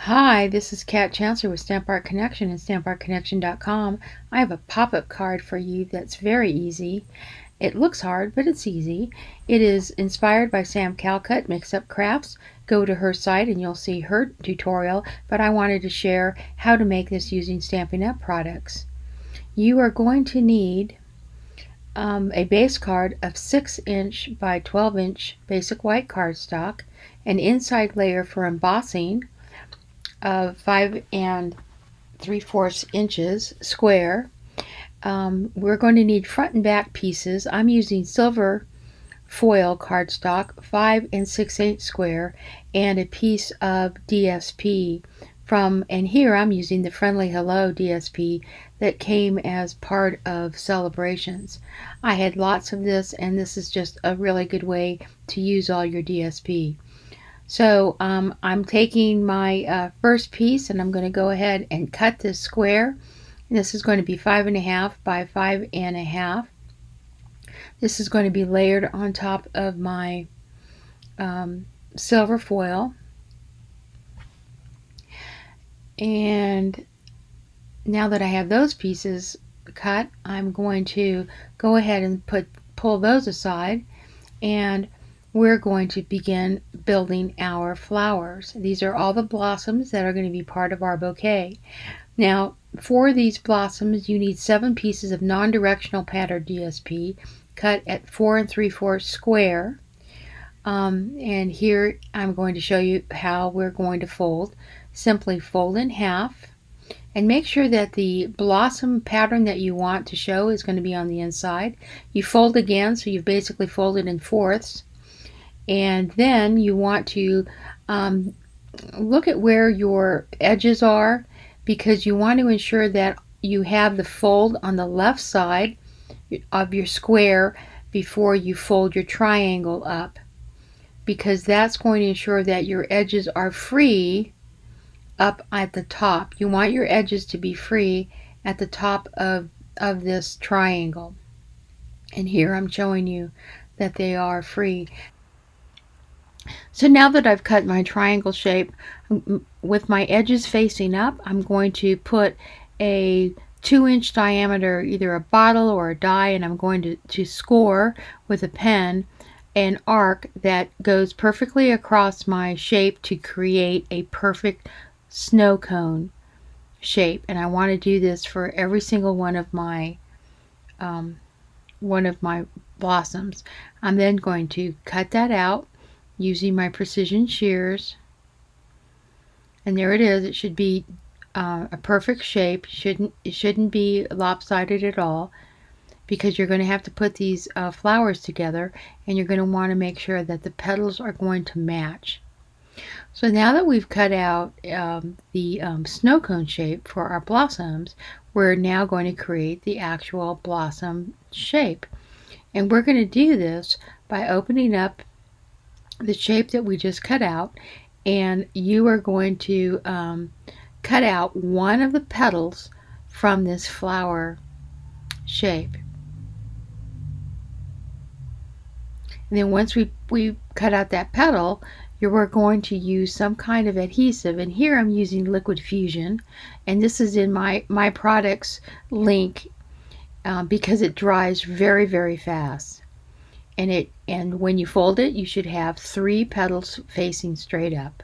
Hi, this is Kat Chancellor with Stamp Art Connection and StampArtConnection.com. I have a pop-up card for you that's very easy. It looks hard, but it's easy. It is inspired by Sam Calcott, Mix Up Crafts. Go to her site and you'll see her tutorial, but I wanted to share how to make this using Stampin' Up! Products. You are going to need a base card of 6" by 12" basic white cardstock, an inside layer for embossing of 5 3/4 inches square. We're going to need front and back pieces. I'm using silver foil cardstock 5 6/8 square and a piece of DSP and here I'm using the Friendly Hello DSP that came as part of Celebrations. I had lots of this, and this is just a really good way to use all your DSP. So I'm taking my first piece and I'm going to go ahead and cut this square. And this is going to be 5.5 by 5.5. This is going to be layered on top of my silver foil. And now that I have those pieces cut, I'm going to go ahead and pull those aside, and we're going to begin building our flowers. These are all the blossoms that are going to be part of our bouquet. Now, for these blossoms, you need 7 pieces of non-directional pattern DSP cut at 4 3/4 square. And here I'm going to show you how we're going to fold. Simply fold in half and make sure that the blossom pattern that you want to show is going to be on the inside. You fold again, so you've basically folded in fourths. And then you want to look at where your edges are, because you want to ensure that you have the fold on the left side of your square before you fold your triangle up, because that's going to ensure that your edges are free up at the top. You want your edges to be free at the top of this triangle. And here I'm showing you that they are free. So now that I've cut my triangle shape with my edges facing up, I'm going to put a 2" diameter, either a bottle or a die, and I'm going to score with a pen an arc that goes perfectly across my shape to create a perfect snow cone shape. And I want to do this for every single one of my blossoms. I'm then going to cut that out using my precision shears, and there it is. It should be a perfect shape. It shouldn't be lopsided at all, because you're going to have to put these flowers together, and you're going to want to make sure that the petals are going to match. So now that we've cut out the snow cone shape for our blossoms, we're now going to create the actual blossom shape. And we're going to do this by opening up the shape that we just cut out, and you are going to cut out one of the petals from this flower shape. And then once we cut out that petal, we're going to use some kind of adhesive, and here I'm using Liquid Fusion, and this is in my products link because it dries very, very fast. And when you fold it, you should have 3 petals facing straight up.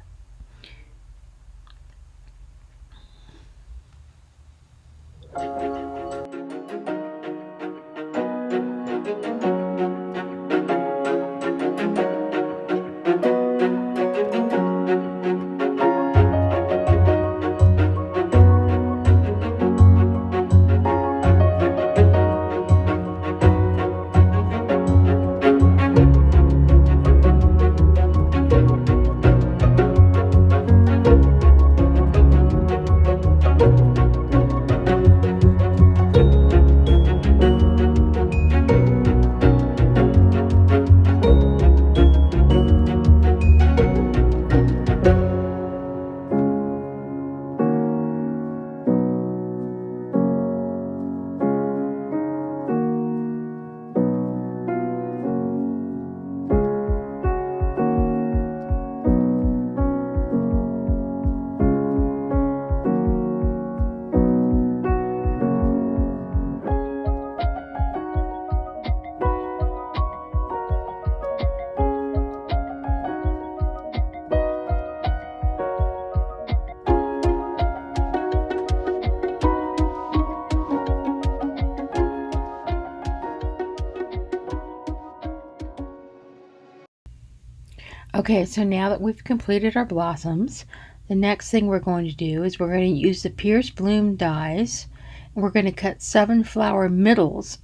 Okay, so now that we've completed our blossoms, the next thing we're going to do is we're going to use the Pierce Bloom dies. And we're going to cut 7 flower middles.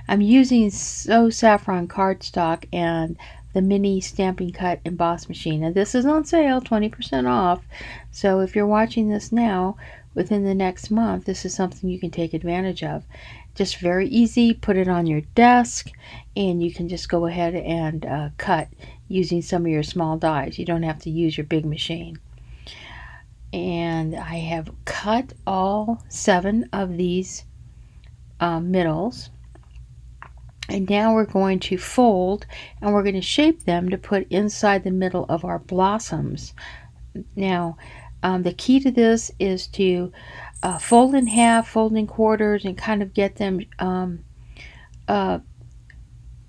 I'm using So Saffron cardstock and the mini Stampin' Cut emboss machine. And this is on sale, 20% off. So if you're watching this now, within the next month, this is something you can take advantage of. Just very easy, put it on your desk, and you can just go ahead and cut using some of your small dies. You don't have to use your big machine. And I have cut all 7 of these middles. And now we're going to fold, and we're going to shape them to put inside the middle of our blossoms. Now, the key to this is to fold in half, fold in quarters, and kind of get them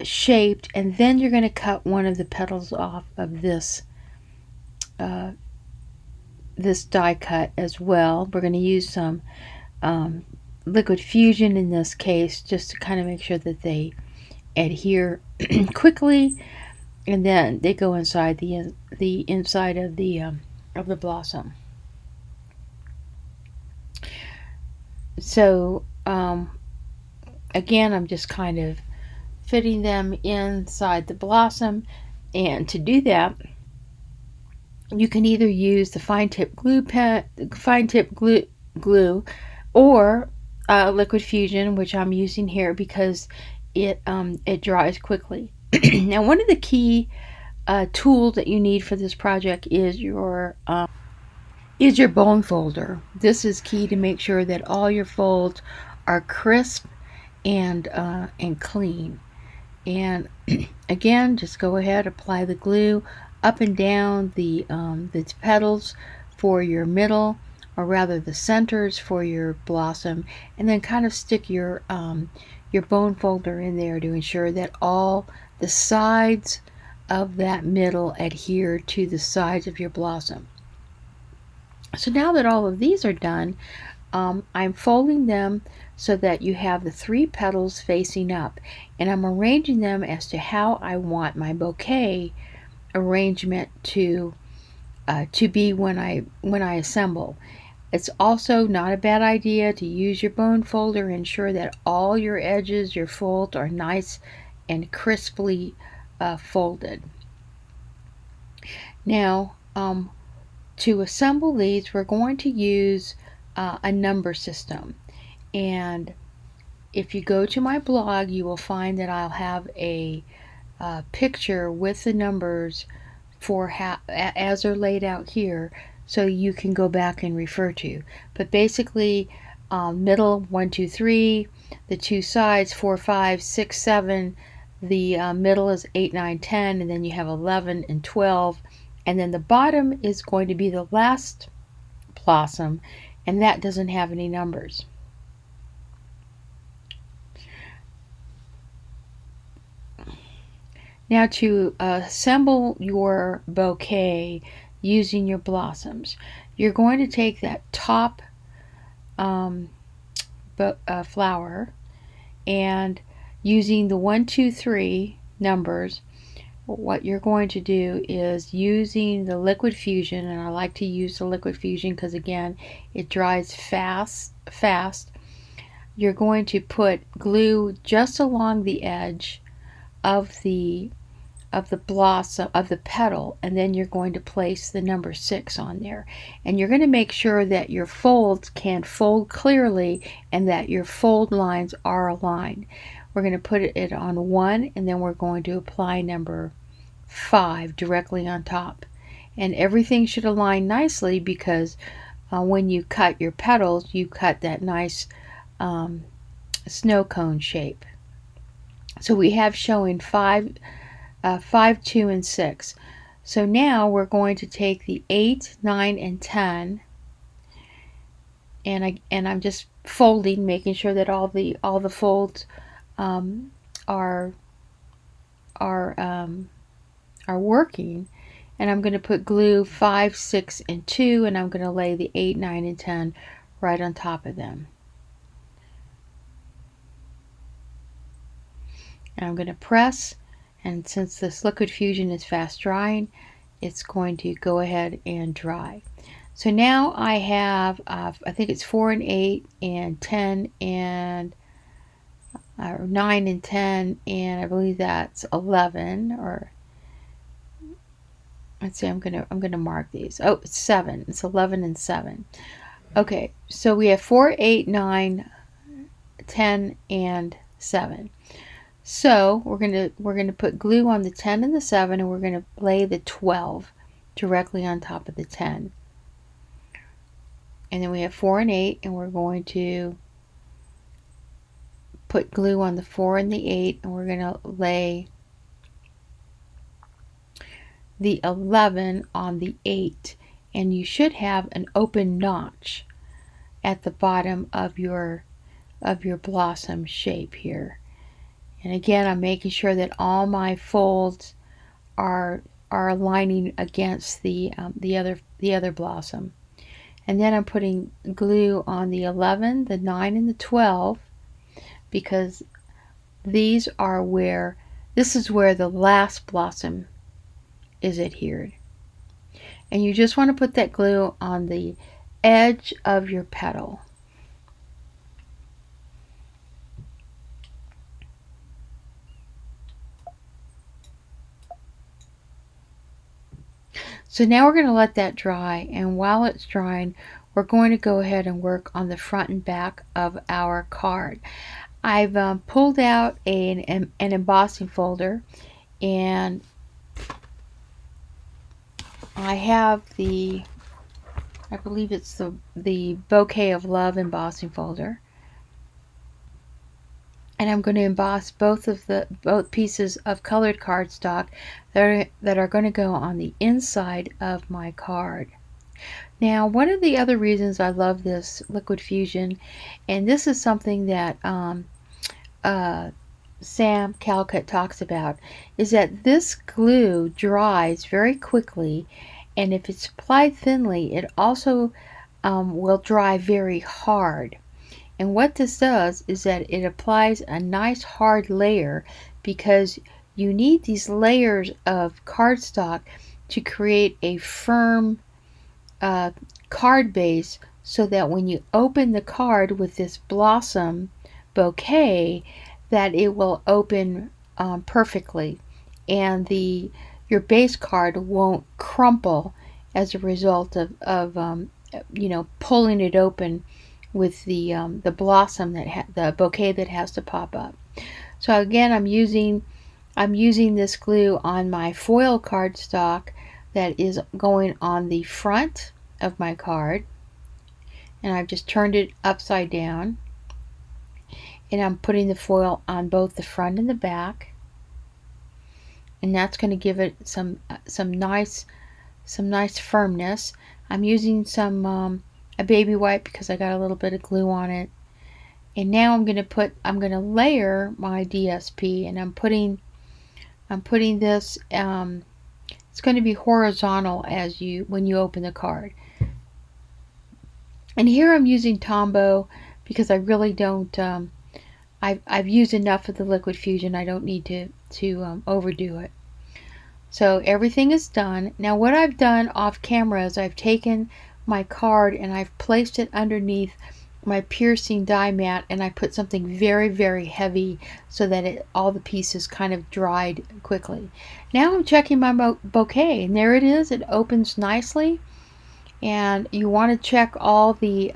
shaped, and then you're going to cut one of the petals off of this this die cut as well. We're going to use some liquid fusion in this case, just to kind of make sure that they adhere quickly, and then they go inside the inside of the blossom. So again, I'm just kind of fitting them inside the blossom, and to do that, you can either use the fine tip glue, or liquid fusion, which I'm using here because it dries quickly. Now, one of the key tools that you need for this project is your bone folder. This is key to make sure that all your folds are crisp and clean. And again, just go ahead, apply the glue up and down the petals for your middle, or rather the centers for your blossom, and then kind of stick your bone folder in there to ensure that all the sides of that middle adhere to the sides of your blossom. So now that all of these are done, I'm folding them so that you have the 3 petals facing up, and I'm arranging them as to how I want my bouquet arrangement to be when I assemble. It's also not a bad idea to use your bone folder, ensure that all your edges, your folds, are nice and crisply folded. Now, to assemble these, we're going to use a number system. And if you go to my blog, you will find that I'll have a picture with the numbers for as they're laid out here, so you can go back and refer to. But basically, middle 1, 2, 3, the 2 sides 4, 5, 6, 7, the middle is 8, 9, 10, and then you have 11 and 12, and then the bottom is going to be the last blossom, and that doesn't have any numbers. Now, to assemble your bouquet using your blossoms, you're going to take that top flower, and using the 1, 2, 3 numbers, what you're going to do is, using the liquid fusion, and I like to use the liquid fusion because again it dries fast, you're going to put glue just along the edge of the blossom, of the petal, and then you're going to place the number 6 on there, and you're going to make sure that your folds can fold clearly and that your fold lines are aligned. We're going to put it on 1, and then we're going to apply number 5 directly on top, and everything should align nicely because when you cut your petals, you cut that nice snow cone shape. So we have showing 5, 2, and 6. So now we're going to take the 8, 9, and 10, and I'm just folding, making sure that all the folds are working. And I'm going to put glue 5, 6, and 2, and I'm going to lay the 8, 9, and 10 right on top of them. And I'm going to press And since this liquid fusion is fast drying, it's going to go ahead and dry. So now I have, I think it's 4 and 8 and 10 and 9 and 10, and I believe that's 11, or let's see, I'm gonna mark these. Oh, it's 7. It's 11 and 7. Okay, so we have 4, 8, 9, 10, and 7. So we're gonna put glue on the 10 and the 7, and we're gonna lay the 12 directly on top of the 10. And then we have 4 and 8, and we're going to put glue on the 4 and the 8, and we're gonna lay the 11 on the 8. And you should have an open notch at the bottom of your blossom shape here. And again, I'm making sure that all my folds are aligning against the other blossom. And then I'm putting glue on the 11, the 9, and the 12, because this is where the last blossom is adhered. And you just want to put that glue on the edge of your petal. So now we're going to let that dry, and while it's drying, we're going to go ahead and work on the front and back of our card. I've pulled out an embossing folder, and I have I believe it's the Bouquet of Love embossing folder. And I'm going to emboss both pieces of colored cardstock that are going to go on the inside of my card. Now, one of the other reasons I love this liquid fusion, and this is something that Sam Calcott talks about, is that this glue dries very quickly, and if it's applied thinly, it also will dry very hard. And what this does is that it applies a nice hard layer, because you need these layers of cardstock to create a firm card base, so that when you open the card with this blossom bouquet, that it will open perfectly, and your base card won't crumple as a result of pulling it open with the blossom the bouquet that has to pop up. So again, I'm using this glue on my foil cardstock that is going on the front of my card, and I've just turned it upside down, and I'm putting the foil on both the front and the back, and that's going to give it some nice firmness. I'm using a baby wipe because I got a little bit of glue on it. And now I'm going to layer my DSP, and I'm putting this it's going to be horizontal when you open the card. And here I'm using Tombow because I really don't I've used enough of the liquid fusion. I don't need to overdo it. So everything is done. Now what I've done off camera is I've taken my card and I've placed it underneath my piercing die mat, and I put something very, very heavy so that all the pieces kind of dried quickly. Now I'm checking my bouquet, and there it is. It opens nicely, and you want to check all the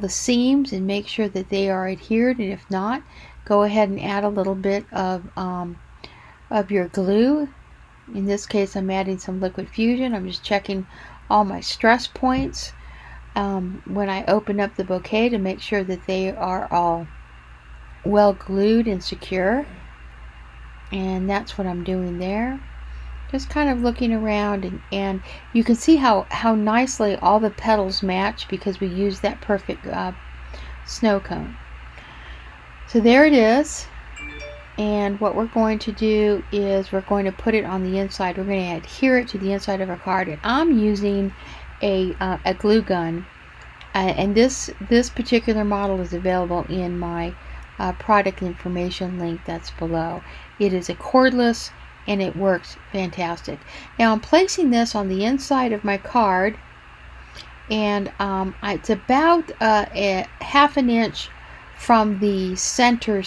seams and make sure that they are adhered, and if not, go ahead and add a little bit of your glue. In this case, I'm adding some liquid fusion. I'm just checking all my stress points when I open up the bouquet to make sure that they are all well glued and secure. And that's what I'm doing there. Just kind of looking around, and you can see how nicely all the petals match because we used that perfect snow cone. So there it is. And what we're going to do is we're going to put it on the inside. We're going to adhere it to the inside of our card. And I'm using a glue gun. And this particular model is available in my product information link that's below. It is a cordless and it works fantastic. Now I'm placing this on the inside of my card, and it's about a half an inch from the center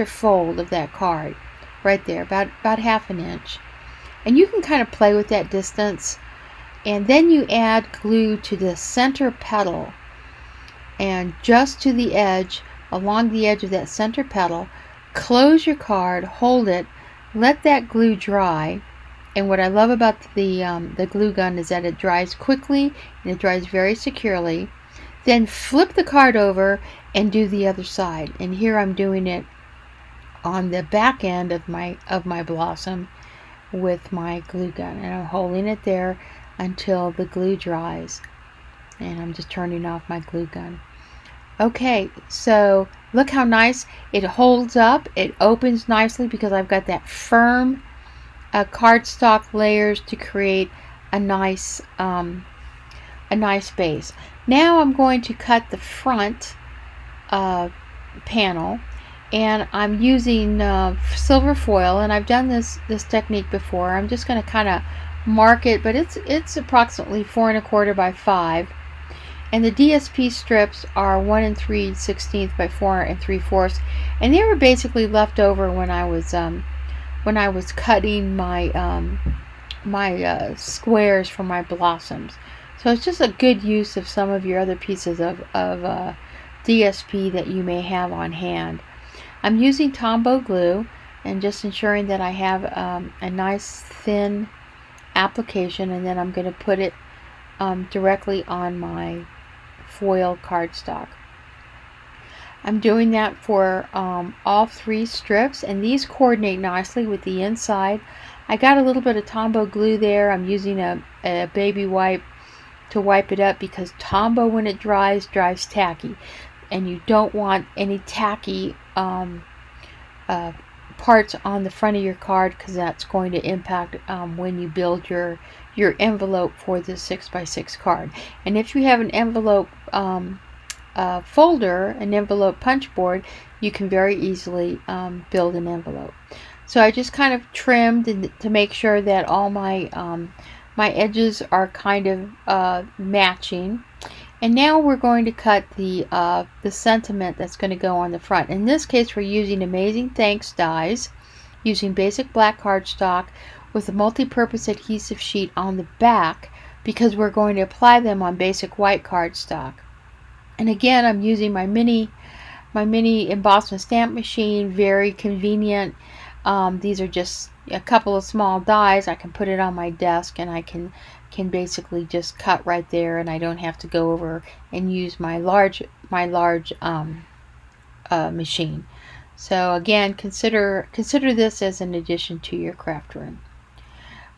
fold of that card, right there, about half an inch. And you can kind of play with that distance, and then you add glue to the center petal, and just to the edge, along the edge of that center petal. Close your card, hold it, let that glue dry. And what I love about the glue gun is that it dries quickly and it dries very securely. Then flip the card over and do the other side. And here I'm doing it on the back end of my blossom with my glue gun, and I'm holding it there until the glue dries. And I'm just turning off my glue gun. Okay, so look how nice it holds up. It opens nicely because I've got that firm cardstock layers to create a nice base. Now I'm going to cut the front panel, and I'm using silver foil, and I've done this technique before. I'm just going to kind of mark it, but it's approximately 4 1/4 by 5. And the DSP strips are 1 3/16 by 4 3/4, and they were basically left over when I was cutting my squares for my blossoms. So it's just a good use of some of your other pieces of DSP that you may have on hand. I'm using Tombow glue and just ensuring that I have a nice thin application, and then I'm going to put it directly on my foil cardstock. I'm doing that for all 3 strips, and these coordinate nicely with the inside. I got a little bit of Tombow glue there. I'm using a baby wipe to wipe it up because Tombow, when it dries tacky, and you don't want any tacky parts on the front of your card, because that's going to impact when you build your envelope for this 6x6 card. And if you have an envelope folder, an envelope punch board, you can very easily build an envelope. So I just kind of trimmed to make sure that all my edges are kind of matching. And now we're going to cut the sentiment that's going to go on the front. In this case, we're using Amazing Thanks dies, using basic black cardstock with a multi-purpose adhesive sheet on the back, because we're going to apply them on basic white cardstock. And again, I'm using my mini emboss and stamp machine, very convenient. These are just a couple of small dies. I can put it on my desk, and I can basically just cut right there, and I don't have to go over and use my large machine. So again, consider this as an addition to your craft room.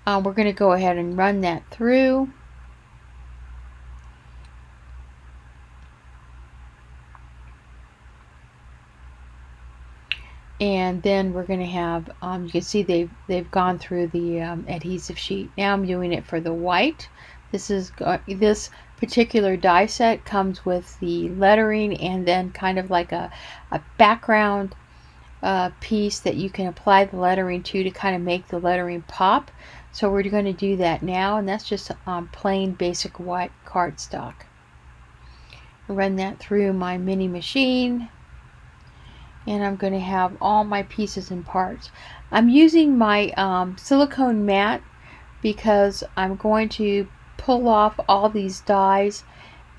We're going to go ahead and run that through. And then we're going to have, you can see they've gone through the adhesive sheet. Now I'm doing it for the white. This particular die set comes with the lettering, and then kind of like a background piece that you can apply the lettering to kind of make the lettering pop. So we're going to do that now, and that's just plain basic white cardstock. Run that through my mini machine, and I'm going to have all my pieces and parts. I'm using my silicone mat because I'm going to pull off all these dies,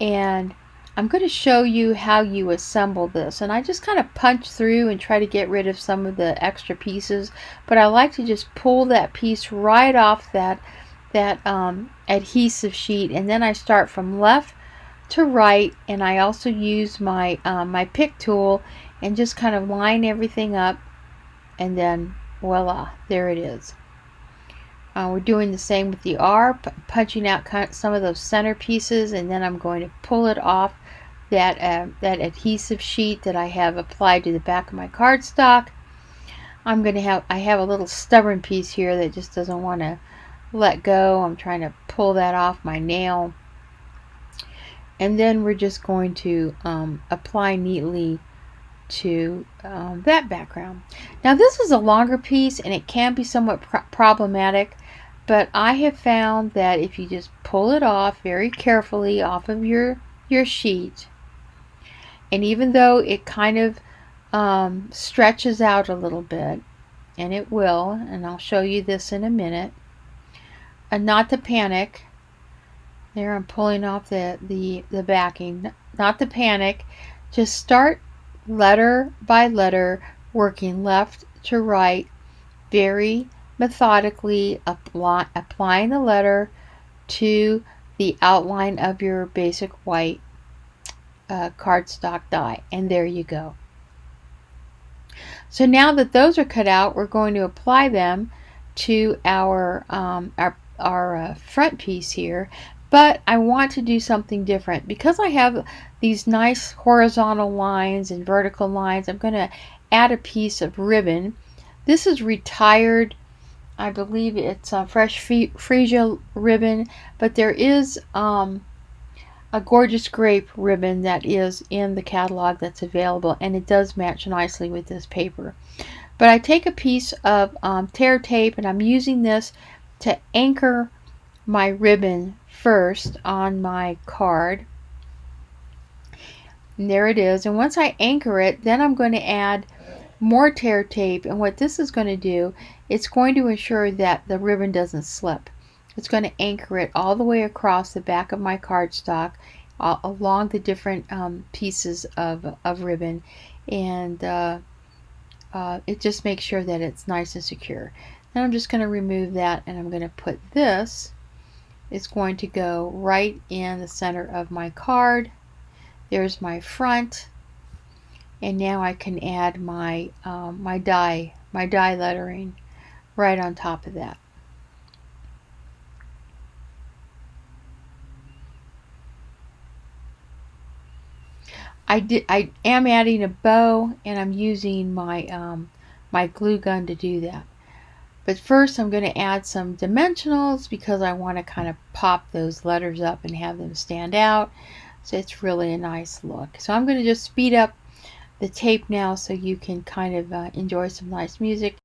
and I'm going to show you how you assemble this. And I just kind of punch through and try to get rid of some of the extra pieces, but I like to just pull that piece right off that adhesive sheet, and then I start from left to right, and I also use my my pick tool and just kind of line everything up, and then voila, there it is. We're doing the same with the R, punching out some of those center pieces, and then I'm going to pull it off that adhesive sheet that I have applied to the back of my cardstock. I have a little stubborn piece here that just doesn't want to let go. I'm trying to pull that off my nail. And then we're just going to apply neatly to that background. Now this is a longer piece and it can be somewhat problematic, but I have found that if you just pull it off very carefully off of your sheet, and even though it kind of stretches out a little bit, and it will, and I'll show you this in a minute, and not to panic. There, I'm pulling off the backing. Not to panic. Just start letter by letter, working left to right, very methodically applying the letter to the outline of your basic white cardstock die. And there you go. So now that those are cut out, we're going to apply them to our front piece here. But I want to do something different. Because I have these nice horizontal lines and vertical lines, I'm going to add a piece of ribbon. This is retired, I believe it's a fresh freesia ribbon, but there is a gorgeous grape ribbon that is in the catalog that's available, and it does match nicely with this paper. But I take a piece of tear tape, and I'm using this to anchor my ribbon first on my card. And there it is. And once I anchor it, then I'm going to add more tear tape. And what this is going to do, it's going to ensure that the ribbon doesn't slip. It's going to anchor it all the way across the back of my cardstock, along the different pieces of ribbon. And it just makes sure that it's nice and secure. Then I'm just going to remove that, and I'm going to put this. It's going to go right in the center of my card. There's my front, and now I can add my my die lettering right on top of that. I am adding a bow, and I'm using my my glue gun to do that. But first I'm going to add some dimensionals because I want to kind of pop those letters up and have them stand out. So it's really a nice look. So I'm going to just speed up the tape now so you can kind of enjoy some nice music.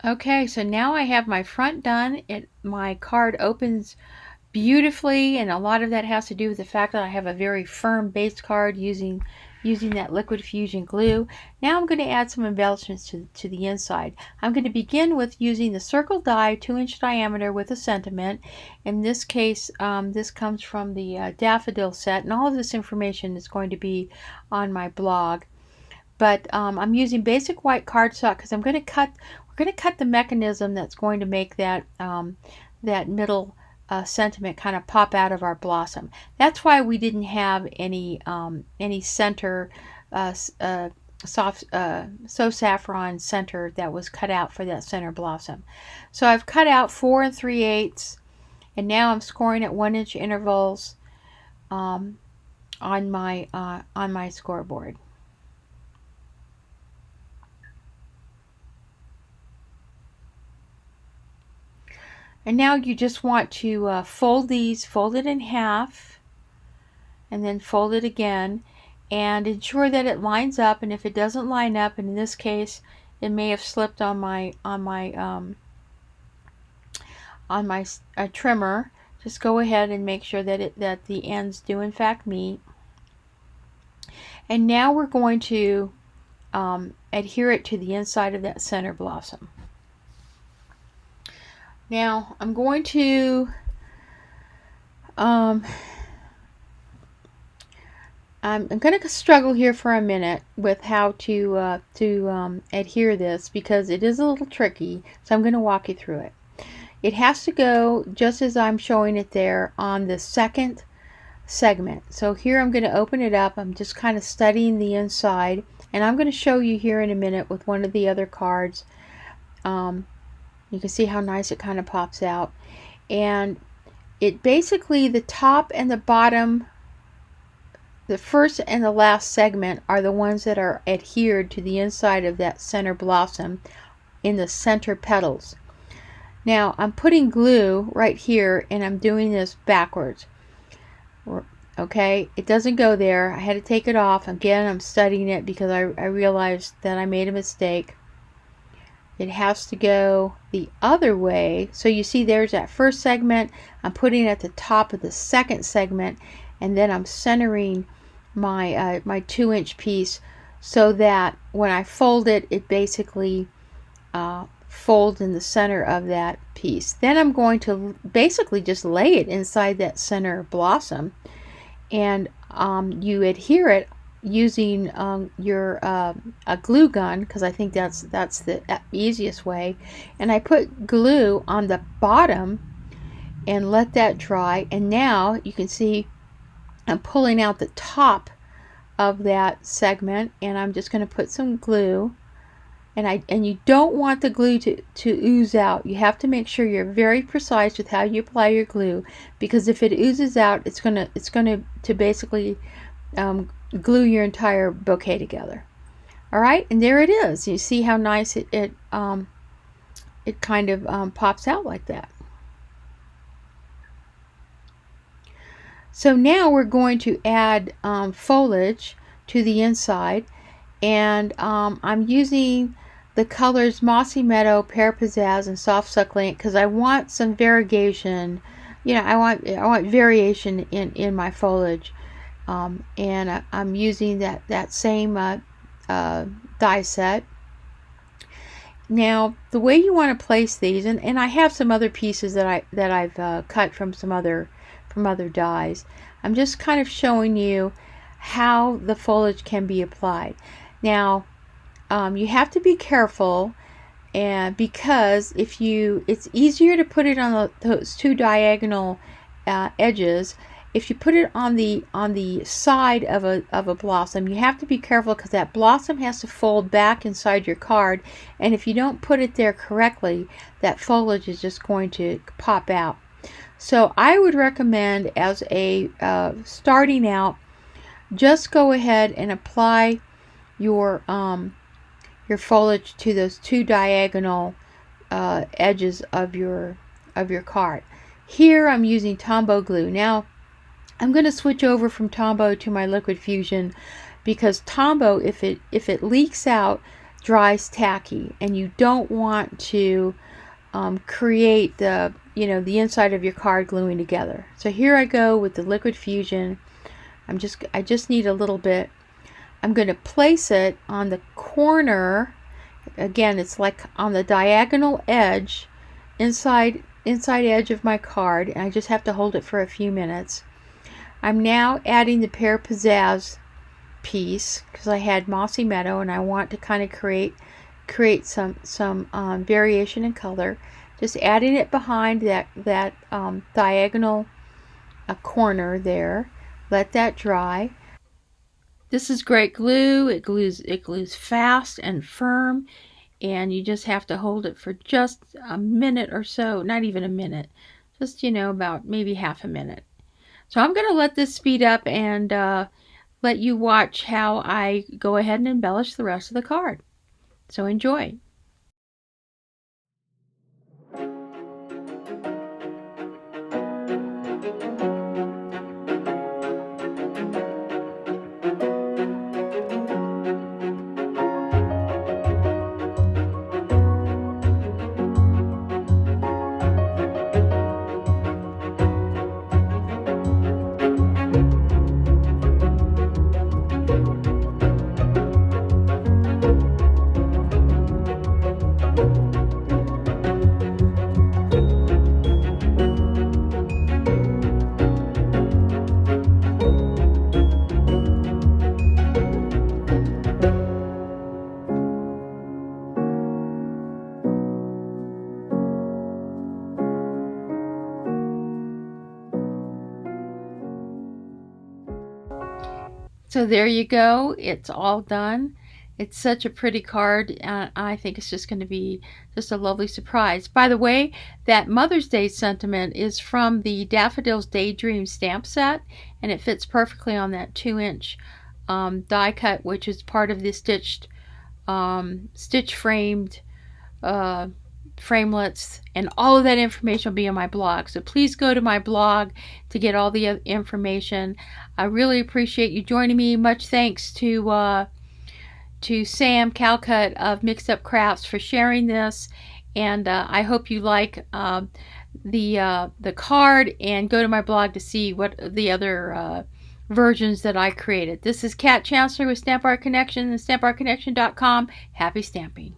Okay, so now I have my front done. My card opens beautifully, and a lot of that has to do with the fact that I have a very firm base card using that liquid fusion glue. Now I'm going to add some embellishments to the inside. I'm going to begin with using the circle die, 2-inch diameter, with a sentiment. In this case, this comes from the daffodil set, and all of this information is going to be on my blog. But I'm using basic white cardstock because we're going to cut the mechanism that's going to make that that middle sentiment kind of pop out of our blossom. That's why we didn't have any center soft So Saffron center that was cut out for that center blossom. So I've cut out 4 3/8 And now I'm scoring at 1-inch intervals on my scoreboard. And now you just want to fold it in half, and then fold it again, and ensure that it lines up. And if it doesn't line up, and in this case it may have slipped on my trimmer, just go ahead and make sure that the ends do in fact meet. And now we're going to adhere it to the inside of that center blossom. Now I'm going to I'm going to struggle here for a minute with how to adhere this, because it is a little tricky, so I'm going to walk you through it. It has to go just as I'm showing it there on the second segment. So here I'm going to open it up. I'm just kind of studying the inside, and I'm going to show you here in a minute with one of the other cards. You can see how nice it kind of pops out, and it basically, the top and the bottom, the first and the last segment are the ones that are adhered to the inside of that center blossom in the center petals. Now I'm putting glue right here, and I'm doing this backwards. Okay, it doesn't go there. I had to take it off. Again, I'm studying it because I realized that I made a mistake. It has to go the other way. So you see there's that first segment. I'm putting it at the top of the second segment, and then I'm centering my my 2-inch piece so that when I fold it, it basically folds in the center of that piece. Then I'm going to basically just lay it inside that center blossom, and you adhere it using your a glue gun, because I think that's the easiest way. And I put glue on the bottom and let that dry, and now you can see I'm pulling out the top of that segment, and I'm just going to put some glue, and you don't want the glue to ooze out. You have to make sure you're very precise with how you apply your glue, because if it oozes out, it's going to basically glue your entire bouquet together. All right, and there it is. You see how nice it kind of pops out like that. So now we're going to add foliage to the inside, and I'm using the colors Mossy Meadow, Pear Pizzazz, and Soft Succulent because I want some variegation. You know, I want variation in my foliage, and I'm using that same die set. Now, the way you want to place these, and I have some other pieces that I've cut from some other dies. I'm just kind of showing you how the foliage can be applied. Now, you have to be careful, and because it's easier to put it on those two diagonal edges. If you put it on the side of a blossom, you have to be careful because that blossom has to fold back inside your card, and if you don't put it there correctly, that foliage is just going to pop out. So I would recommend, as a starting out, just go ahead and apply your foliage to those two diagonal edges of your card. Here I'm using Tombow glue. Now I'm going to switch over from Tombow to my liquid fusion, because Tombow, if it leaks out, dries tacky, and you don't want to create the inside of your card gluing together. So here I go with the liquid fusion. I just need a little bit. I'm going to place it on the corner. Again, it's like on the diagonal edge, inside edge of my card, and I just have to hold it for a few minutes. I'm now adding the Pear Pizzazz piece because I had Mossy Meadow, and I want to kind of create some variation in color. Just adding it behind that diagonal corner there. Let that dry. This is great glue. It glues fast and firm, and you just have to hold it for just a minute or so, not even a minute, just, about maybe half a minute. So I'm going to let this speed up and let you watch how I go ahead and embellish the rest of the card. So enjoy. So there you go. It's all done. It's such a pretty card. I think it's just going to be just a lovely surprise. By the way, that Mother's Day sentiment is from the Daffodils Daydream stamp set, and it fits perfectly on that 2-inch die cut, which is part of the stitch framed uh, framelits, and all of that information will be on my blog. So please go to my blog to get all the information. I really appreciate you joining me. Much thanks to Sam Calcott of Mixed Up Crafts for sharing this, and I hope you like the card, and go to my blog to see what the other versions that I created. This is Kat Chancellor with Stamp Art Connection and StampArtConnection.com. Happy stamping.